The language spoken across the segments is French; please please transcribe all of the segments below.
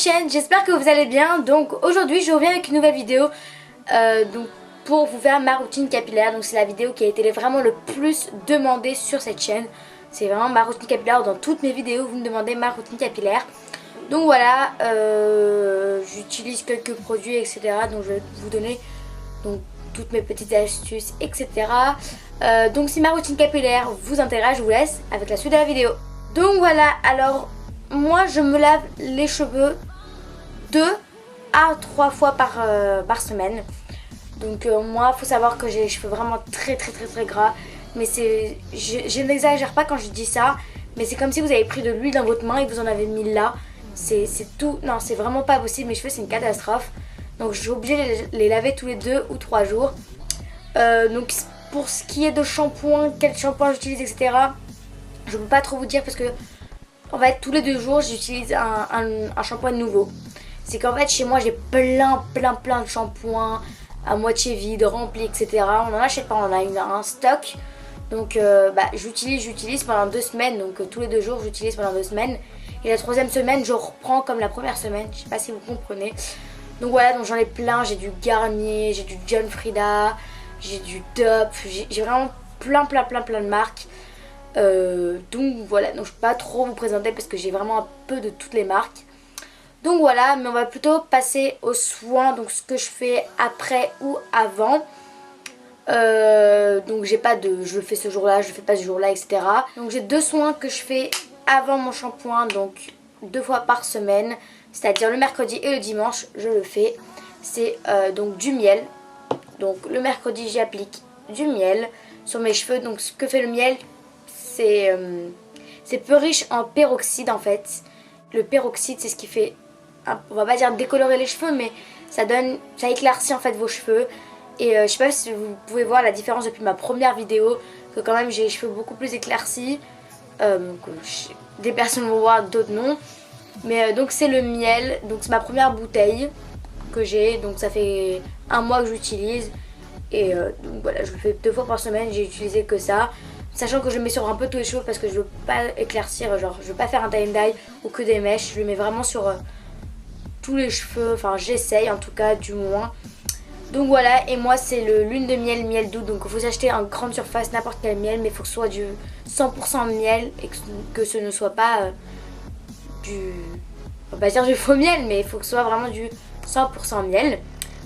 chaîne, j'espère que vous allez bien. Donc aujourd'hui je reviens avec une nouvelle vidéo donc pour vous faire ma routine capillaire. Donc c'est la vidéo qui a été vraiment le plus demandée sur cette chaîne. C'est vraiment ma routine capillaire. Dans toutes mes vidéos vous me demandez ma routine capillaire. Donc voilà, j'utilise quelques produits etc. Donc je vais vous donner donc toutes mes petites astuces etc. Donc si ma routine capillaire vous intéresse, je vous laisse avec la suite de la vidéo. Donc voilà, alors moi je me lave les cheveux 2 à 3 fois par semaine. Donc moi il faut savoir que j'ai les cheveux vraiment très gras. Mais c'est, je n'exagère pas quand je dis ça. Mais c'est comme si vous avez pris de l'huile dans votre main et que vous en avez mis là. C'est tout, non c'est vraiment pas possible. Mes cheveux c'est une catastrophe. Donc je suis obligée de les laver tous les 2 ou 3 jours. Donc pour ce qui est de shampoing, quel shampoing j'utilise etc. Je peux pas trop vous dire parce que en fait tous les 2 jours j'utilise un shampoing nouveau. C'est qu'en fait chez moi j'ai plein de shampoings à moitié vide, remplis etc. On en achète pas, on en a un stock. Donc j'utilise pendant 2 semaines. Donc tous les 2 jours j'utilise pendant 2 semaines. Et la 3e semaine je reprends comme la première semaine. Je sais pas si vous comprenez. Donc voilà, donc j'en ai plein. J'ai du Garnier, j'ai du John Frieda, j'ai du Dove. J'ai vraiment plein de marques. Donc voilà, donc je peux pas trop vous présenter parce que j'ai vraiment un peu de toutes les marques. Donc voilà, mais on va plutôt passer aux soins, donc ce que je fais après ou avant. Donc j'ai pas de je le fais ce jour-là, je le fais pas ce jour-là, etc. Donc j'ai 2 soins que je fais avant mon shampoing, donc 2 fois par semaine, c'est-à-dire le mercredi et le dimanche, je le fais. C'est donc du miel. Donc le mercredi j'applique du miel sur mes cheveux. Donc ce que fait le miel, c'est peu riche en peroxyde en fait. Le peroxyde c'est ce qui fait, on va pas dire décolorer les cheveux, mais ça éclaircit en fait vos cheveux. Et je sais pas si vous pouvez voir la différence depuis ma première vidéo, que quand même j'ai les cheveux beaucoup plus éclaircis. Des personnes vont voir, d'autres non. Mais donc c'est le miel, donc c'est ma première bouteille que j'ai, donc ça fait 1 mois que j'utilise. Et donc voilà, je le fais 2 fois par semaine, j'ai utilisé que ça. Sachant que je le mets sur un peu tous les cheveux parce que je veux pas éclaircir, genre je veux pas faire un tie-and-dye ou que des mèches. Je le mets vraiment sur tous les cheveux, enfin j'essaye en tout cas du moins. Donc voilà, et moi c'est le lune de miel, miel doux. Donc vous achetez en grande surface n'importe quel miel, mais il faut que ce soit du 100% miel et que ce ne soit pas on va pas dire du faux miel, mais il faut que ce soit vraiment du 100% miel.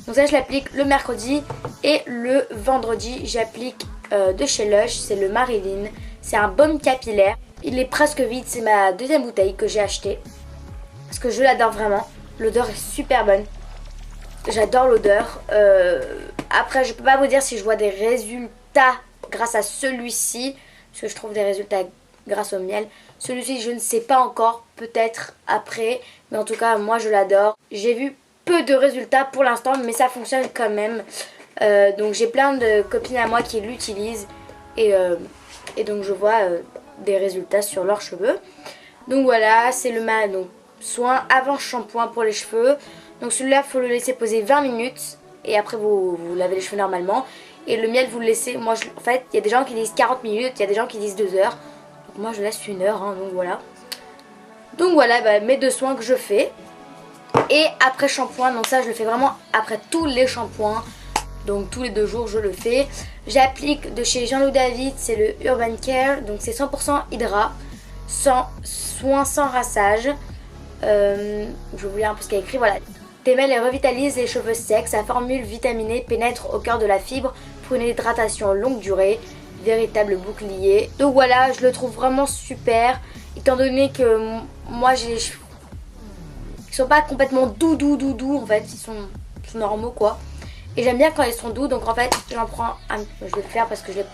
Donc ça je l'applique le mercredi et le vendredi j'applique de chez Lush, c'est le Marilyn. C'est un baume capillaire, il est presque vide, c'est ma 2e bouteille que j'ai achetée parce que je l'adore vraiment, l'odeur est super bonne. J'adore l'odeur. Après je peux pas vous dire si je vois des résultats grâce à celui-ci, parce que je trouve des résultats grâce au miel. Celui-ci je ne sais pas encore, peut-être après, mais en tout cas moi je l'adore. J'ai vu peu de résultats pour l'instant, mais ça fonctionne quand même. Donc j'ai plein de copines à moi qui l'utilisent et donc je vois des résultats sur leurs cheveux. Donc voilà, c'est le soin avant shampoing pour les cheveux. Donc celui-là il faut le laisser poser 20 minutes et après vous lavez les cheveux normalement. Et le miel vous le laissez, en fait il y a des gens qui disent 40 minutes, il y a des gens qui disent 2 heures. Donc moi je laisse 1 heure, hein, donc voilà. Mes 2 soins que je fais. Et après shampoing, donc ça je le fais vraiment après tous les shampoings. Donc tous les 2 jours je le fais. J'applique de chez Jean-Louis David, c'est le Urban Care. Donc c'est 100% hydrat, soin sans rassage. Je vais vous lire un peu ce qu'il y a écrit, voilà. Témel et revitalise les cheveux secs. Sa formule vitaminée pénètre au cœur de la fibre pour une hydratation longue durée. Véritable bouclier. Donc voilà, je le trouve vraiment super. Étant donné que moi j'ai les cheveux qui sont pas complètement doux en fait. Ils sont normaux quoi. Et j'aime bien quand ils sont doux. Donc en fait j'en prends un. Je vais le faire parce que je vais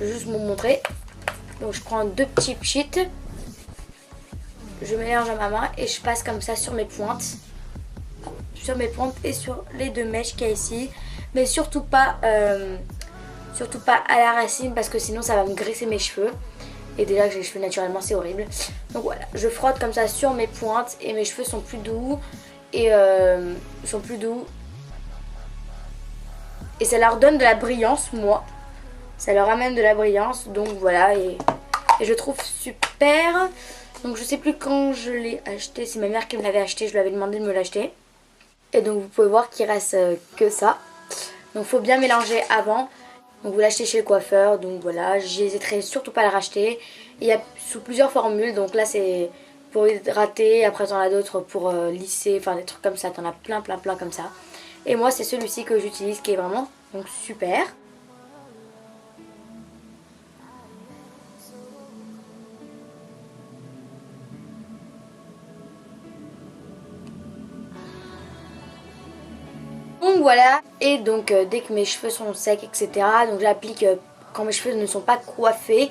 juste vous montrer. Donc je prends 2 petits pchits. Je mélange à ma main et je passe comme ça sur mes pointes. Sur mes pointes et sur les 2 mèches qu'il y a ici. Mais surtout pas à la racine parce que sinon ça va me graisser mes cheveux. Et déjà que j'ai les cheveux naturellement c'est horrible. Donc voilà, je frotte comme ça sur mes pointes et mes cheveux sont plus doux. Et ça leur donne de la brillance, moi. Ça leur amène de la brillance. Donc voilà, et je trouve super. Donc je sais plus quand je l'ai acheté, c'est ma mère qui me l'avait acheté, je lui avais demandé de me l'acheter. Et donc vous pouvez voir qu'il reste que ça. Donc il faut bien mélanger avant. Donc vous l'achetez chez le coiffeur, donc voilà, j'hésiterai surtout pas à le racheter. Il y a sous plusieurs formules, donc là c'est pour hydrater, après t'en as d'autres pour lisser, enfin des trucs comme ça, t'en as plein comme ça. Et moi c'est celui-ci que j'utilise qui est vraiment donc super. Donc voilà, et donc dès que mes cheveux sont secs, etc. Donc j'applique quand mes cheveux ne sont pas coiffés.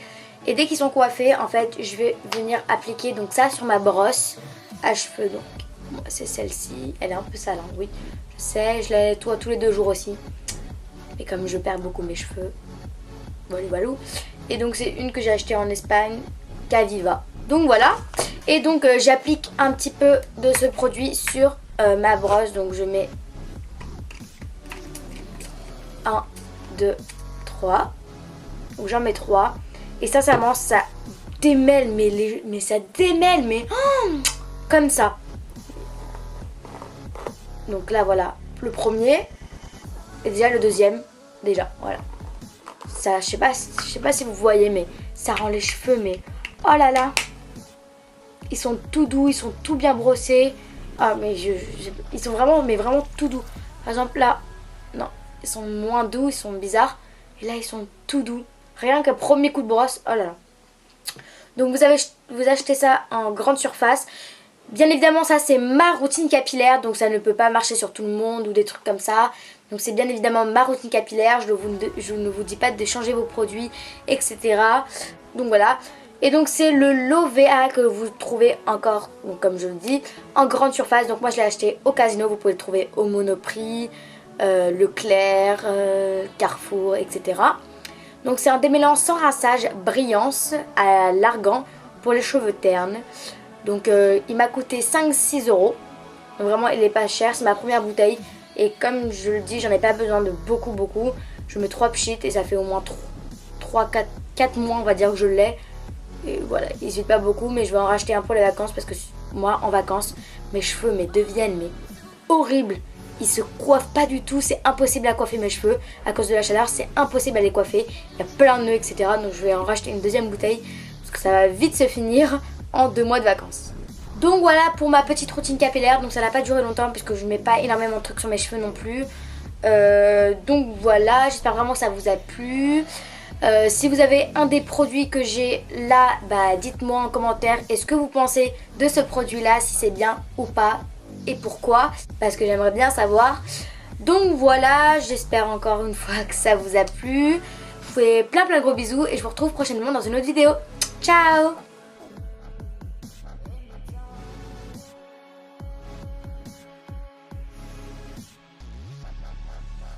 Et dès qu'ils sont coiffés, en fait, je vais venir appliquer donc ça sur ma brosse à cheveux. Donc moi, c'est celle-ci, elle est un peu sale, hein, oui, je sais, je la nettoie tous les 2 jours aussi. Et comme je perds beaucoup mes cheveux, voilà. Et donc c'est une que j'ai achetée en Espagne, Caviva. Donc voilà, et donc j'applique un petit peu de ce produit sur ma brosse. Donc je mets 1, 2, 3. Donc j'en mets 3. Et sincèrement, ça démêle, mais ça démêle, mais comme ça. Donc là, voilà, le premier. Et déjà le deuxième, déjà, voilà. Ça, je sais pas si vous voyez, mais ça rend les cheveux, mais oh là là. Ils sont tout doux, ils sont tout bien brossés. Ah, mais ils sont vraiment, mais vraiment tout doux. Par exemple, là, non, ils sont moins doux, ils sont bizarres. Et là, ils sont tout doux. Rien qu'un premier coup de brosse, oh là là. Donc vous achetez ça en grande surface. Bien évidemment, ça c'est ma routine capillaire, donc ça ne peut pas marcher sur tout le monde ou des trucs comme ça. Donc c'est bien évidemment ma routine capillaire, je ne vous dis pas de changer vos produits, etc. Donc voilà. Et donc c'est le Lovea que vous trouvez encore, donc comme je le dis, en grande surface. Donc moi je l'ai acheté au Casino, vous pouvez le trouver au Monoprix, Leclerc, Carrefour, etc. Donc c'est un démêlant sans rinçage, brillance à l'argan pour les cheveux ternes. Donc il m'a coûté 5-6 euros. Donc vraiment il est pas cher, c'est ma première bouteille. Et comme je le dis, j'en ai pas besoin de beaucoup. Je mets 3 pchits et ça fait au moins 4 mois on va dire que je l'ai. Et voilà, il suffit pas beaucoup, mais je vais en racheter un pour les vacances. Parce que moi en vacances, mes cheveux deviennent horribles. Ils se coiffent pas du tout, c'est impossible à coiffer mes cheveux. À cause de la chaleur, c'est impossible à les coiffer. Il y a plein de nœuds, etc. Donc je vais en racheter une deuxième bouteille. Parce que ça va vite se finir en 2 mois de vacances. Donc voilà pour ma petite routine capillaire. Donc ça n'a pas duré longtemps puisque je mets pas énormément de trucs sur mes cheveux non plus. Donc voilà, j'espère vraiment que ça vous a plu. Si vous avez un des produits que j'ai là, bah dites-moi en commentaire. Est-ce que vous pensez de ce produit là, si c'est bien ou pas? Et pourquoi? Parce que j'aimerais bien savoir. Donc voilà, j'espère encore une fois que ça vous a plu. Je vous fais plein de gros bisous et je vous retrouve prochainement dans une autre vidéo. Ciao!